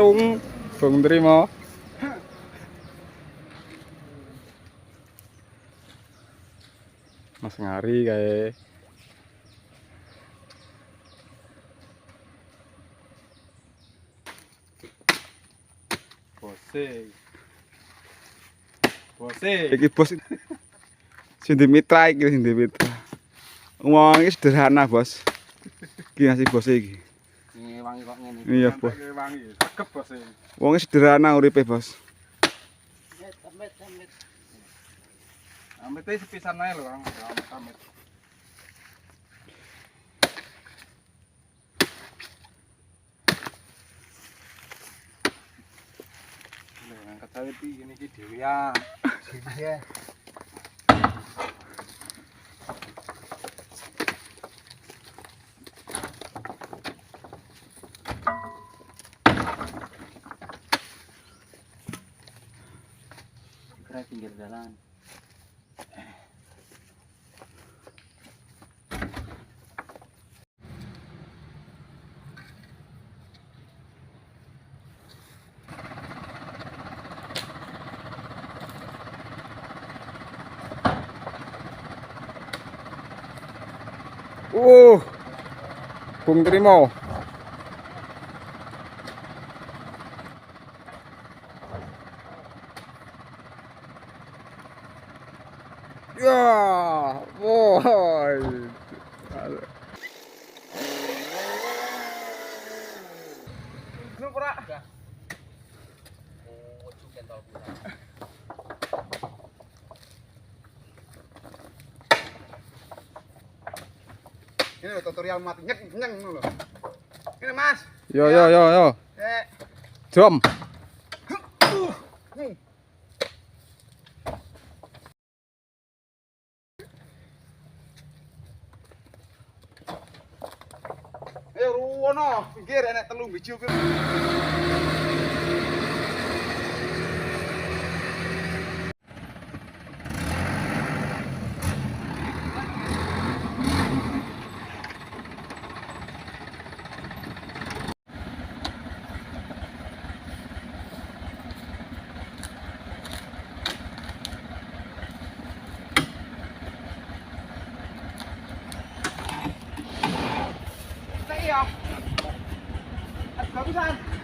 patung Bung Trimo. Mas ngari kayak bose iki bos Sindi Mitra iki Sindi Mitra ngomong iki sederhana bos iki ngasih bos iki wangi kok ngene iya bos wangi tegep bos wong sederhana uripe bos amit sepisan ae lho Kang amit ngangkat sawit iki iki dhewean iya kira pinggir jalan. Bung Trimo ya boy Ini loh, tutorial mati nyeng loh. Ini Mas. yo jom Ruwono, pinggir enek telung biji kuwi. Iya. Bagusan.